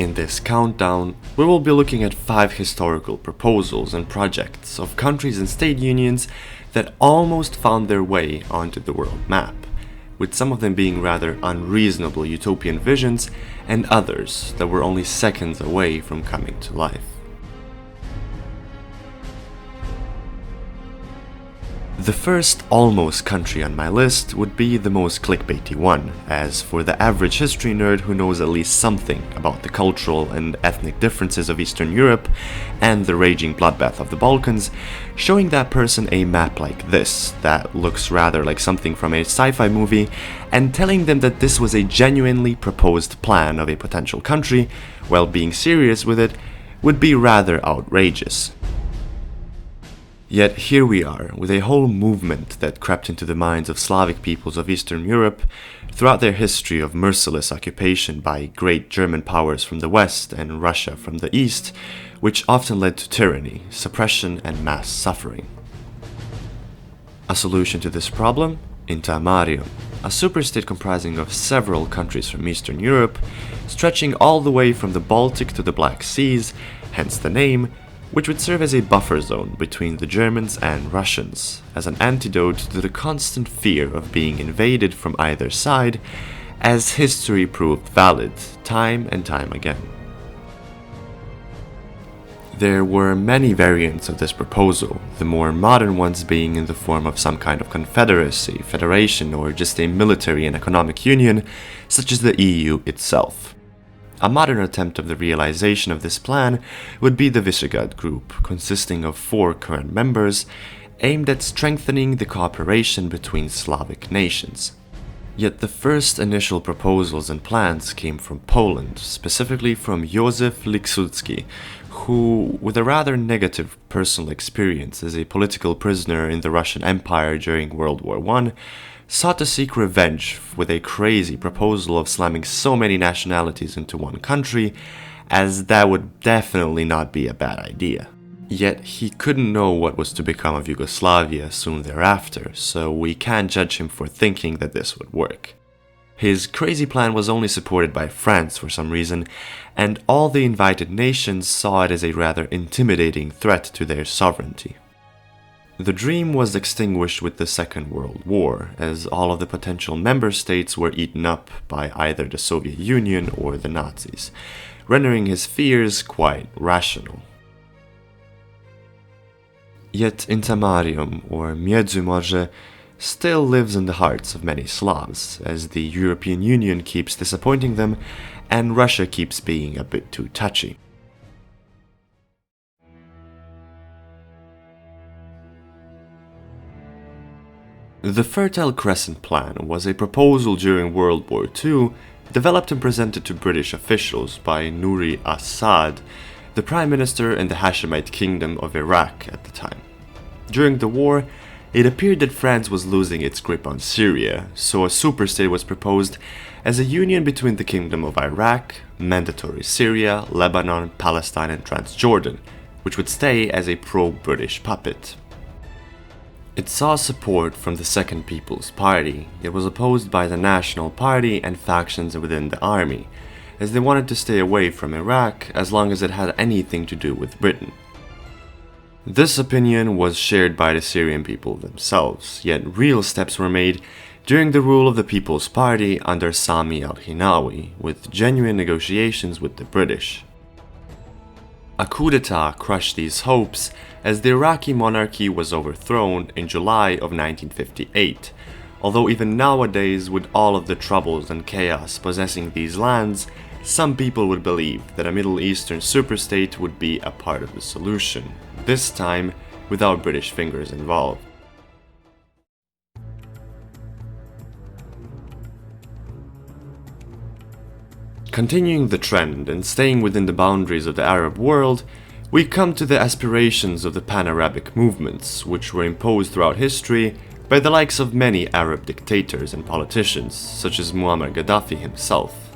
In this countdown, we will be looking at 5 historical proposals and projects of countries and state unions that almost found their way onto the world map, with some of them being rather unreasonable utopian visions and others that were only seconds away from coming to life. The first almost country on my list would be the most clickbaity one, as for the average history nerd who knows at least something about the cultural and ethnic differences of Eastern Europe and the raging bloodbath of the Balkans, showing that person a map like this, that looks rather like something from a sci-fi movie, and telling them that this was a genuinely proposed plan of a potential country, while being serious with it, would be rather outrageous. Yet here we are, with a whole movement that crept into the minds of Slavic peoples of Eastern Europe throughout their history of merciless occupation by great German powers from the west and Russia from the east, which often led to tyranny, suppression, and mass suffering. A solution to this problem? Temari Oh, a superstate comprising of several countries from Eastern Europe, stretching all the way from the Baltic to the Black Seas, hence the name, which would serve as a buffer zone between the Germans and Russians, as an antidote to the constant fear of being invaded from either side, as history proved valid time and time again. There were many variants of this proposal, the more modern ones being in the form of some kind of confederacy, federation, or just a military and economic union, such as the EU itself. A modern attempt of the realization of this plan would be the Visegrad Group, consisting of 4 current members, aimed at strengthening the cooperation between Slavic nations. Yet the first initial proposals and plans came from Poland, specifically from Józef Liksutski, who, with a rather negative personal experience as a political prisoner in the Russian Empire during World War I, sought to seek revenge with a crazy proposal of slamming so many nationalities into one country, as that would definitely not be a bad idea. Yet he couldn't know what was to become of Yugoslavia soon thereafter, so we can't judge him for thinking that this would work. His crazy plan was only supported by France for some reason, and all the invited nations saw it as a rather intimidating threat to their sovereignty. The dream was extinguished with the Second World War, as all of the potential member states were eaten up by either the Soviet Union or the Nazis, rendering his fears quite rational. Yet Temari Oh, or Międzymorze, still lives in the hearts of many Slavs, as the European Union keeps disappointing them and Russia keeps being a bit too touchy. The Fertile Crescent Plan was a proposal during World War II, developed and presented to British officials by Nouri Assad, the Prime Minister in the Hashemite Kingdom of Iraq at the time. During the war, it appeared that France was losing its grip on Syria, so a superstate was proposed as a union between the Kingdom of Iraq, Mandatory Syria, Lebanon, Palestine, and Transjordan, which would stay as a pro-British puppet. It saw support from the Second People's Party, yet was opposed by the National Party and factions within the army, as they wanted to stay away from Iraq as long as it had anything to do with Britain. This opinion was shared by the Syrian people themselves, yet real steps were made during the rule of the People's Party under Sami al-Hinawi, with genuine negotiations with the British. A coup d'etat crushed these hopes as the Iraqi monarchy was overthrown in July of 1958, although even nowadays, with all of the troubles and chaos possessing these lands, some people would believe that a Middle Eastern superstate would be a part of the solution, this time without British fingers involved. Continuing the trend and staying within the boundaries of the Arab world, we come to the aspirations of the Pan-Arabic movements, which were imposed throughout history by the likes of many Arab dictators and politicians, such as Muammar Gaddafi himself.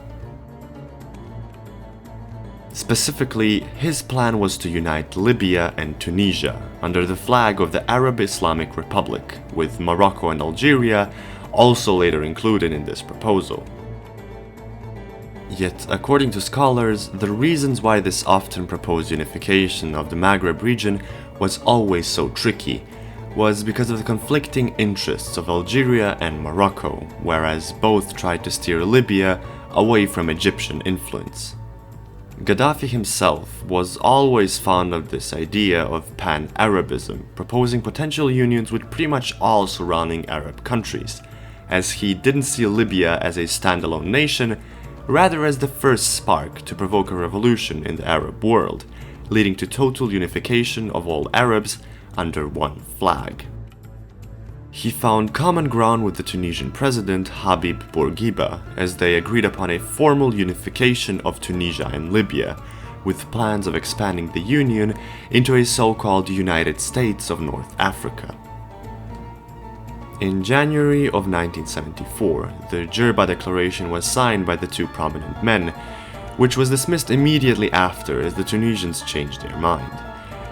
Specifically, his plan was to unite Libya and Tunisia under the flag of the Arab Islamic Republic, with Morocco and Algeria also later included in this proposal. Yet, according to scholars, the reasons why this often proposed unification of the Maghreb region was always so tricky was because of the conflicting interests of Algeria and Morocco, whereas both tried to steer Libya away from Egyptian influence. Gaddafi himself was always fond of this idea of pan-Arabism, proposing potential unions with pretty much all surrounding Arab countries, as he didn't see Libya as a standalone nation, rather as the first spark to provoke a revolution in the Arab world, leading to total unification of all Arabs under one flag. He found common ground with the Tunisian president Habib Bourguiba as they agreed upon a formal unification of Tunisia and Libya, with plans of expanding the union into a so-called United States of North Africa. In January of 1974, the Djerba Declaration was signed by the two prominent men, which was dismissed immediately after as the Tunisians changed their mind.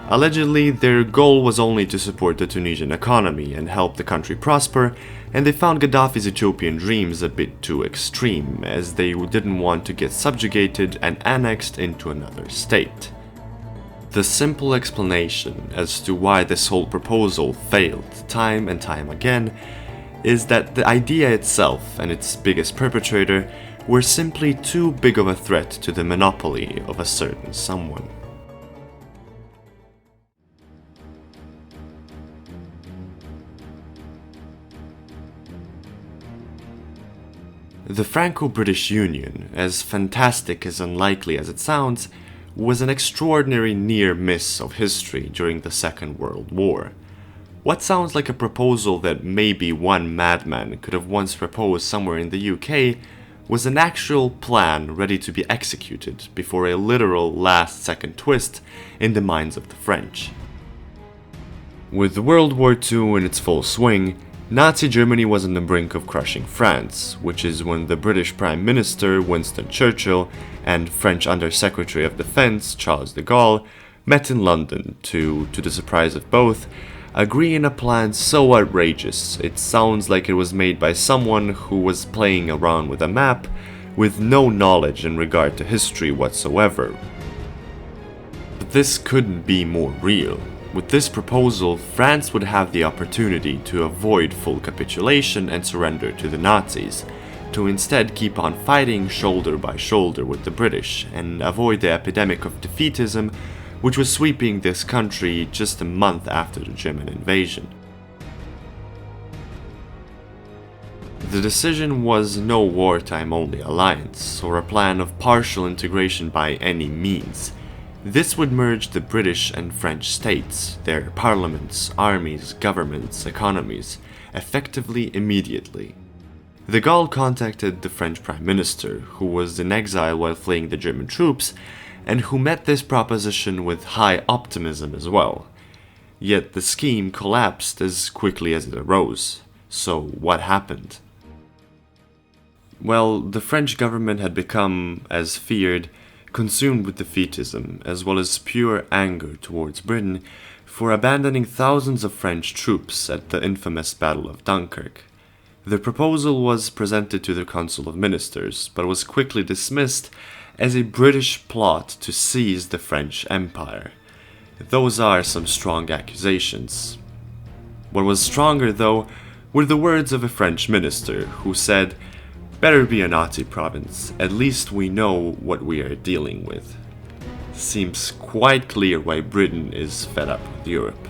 Allegedly, their goal was only to support the Tunisian economy and help the country prosper, and they found Gaddafi's utopian dreams a bit too extreme, as they didn't want to get subjugated and annexed into another state. The simple explanation as to why this whole proposal failed time and time again is that the idea itself and its biggest perpetrator were simply too big of a threat to the monopoly of a certain someone. The Franco-British Union, as fantastic as unlikely as it sounds, was an extraordinary near miss of history during the Second World War. What sounds like a proposal that maybe one madman could have once proposed somewhere in the UK was an actual plan ready to be executed before a literal last-second twist in the minds of the French. With World War II in its full swing, Nazi Germany was on the brink of crushing France, which is when the British Prime Minister Winston Churchill and French Under-Secretary of Defense Charles de Gaulle met in London to the surprise of both, agree on a plan so outrageous it sounds like it was made by someone who was playing around with a map with no knowledge in regard to history whatsoever. But this couldn't be more real. With this proposal, France would have the opportunity to avoid full capitulation and surrender to the Nazis, to instead keep on fighting shoulder by shoulder with the British and avoid the epidemic of defeatism which was sweeping this country just a month after the German invasion. The decision was no wartime-only alliance or a plan of partial integration by any means. This would merge the British and French states, their parliaments, armies, governments, economies, effectively immediately. De Gaulle contacted the French Prime Minister, who was in exile while fleeing the German troops, and who met this proposition with high optimism as well. Yet the scheme collapsed as quickly as it arose. So what happened? Well, the French government had become, as feared, consumed with defeatism, as well as pure anger towards Britain for abandoning thousands of French troops at the infamous Battle of Dunkirk. The proposal was presented to the Council of Ministers, but was quickly dismissed as a British plot to seize the French Empire. Those are some strong accusations. What was stronger, though, were the words of a French minister who said, "Better be a Nazi province, at least we know what we are dealing with." Seems quite clear why Britain is fed up with Europe.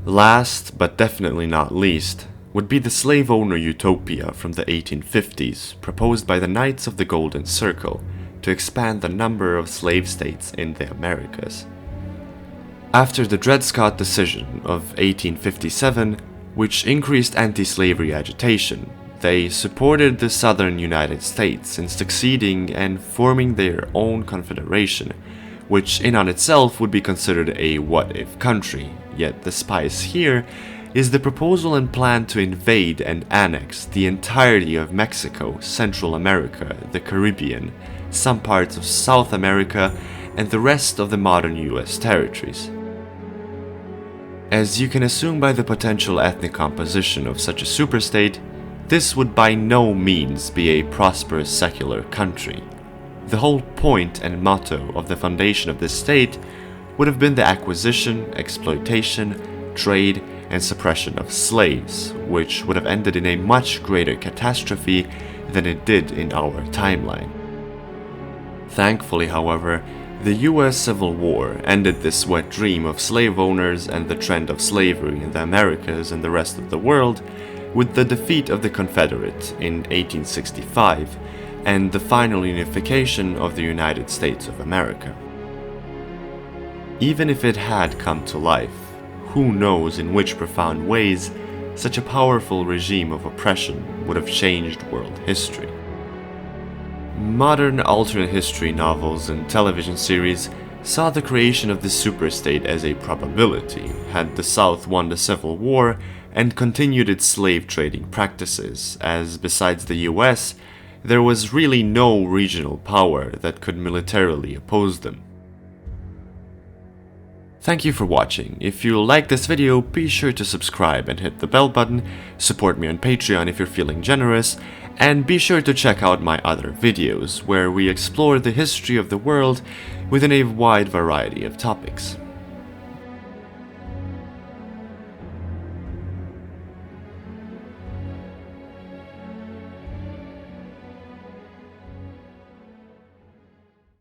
Last, but definitely not least, would be the slave owner Utopia from the 1850s, proposed by the Knights of the Golden Circle to expand the number of slave states in the Americas. After the Dred Scott decision of 1857, which increased anti-slavery agitation, they supported the southern United States in succeeding and forming their own confederation, which in on itself would be considered a what-if country, yet the spice here is the proposal and plan to invade and annex the entirety of Mexico, Central America, the Caribbean, some parts of South America, and the rest of the modern US territories. As you can assume by the potential ethnic composition of such a superstate, this would by no means be a prosperous secular country. The whole point and motto of the foundation of this state would have been the acquisition, exploitation, trade, and suppression of slaves, which would have ended in a much greater catastrophe than it did in our timeline. Thankfully, however, the US Civil War ended this wet dream of slave owners and the trend of slavery in the Americas and the rest of the world with the defeat of the Confederates in 1865 and the final unification of the United States of America. Even if it had come to life, who knows in which profound ways such a powerful regime of oppression would have changed world history. Modern alternate history novels and television series saw the creation of this superstate as a probability had the South won the Civil War and continued its slave trading practices, as besides the US, there was really no regional power that could militarily oppose them. Thank you for watching. If you like this video, be sure to subscribe and hit the bell button, support me on Patreon if you're feeling generous, and be sure to check out my other videos where we explore the history of the world within a wide variety of topics.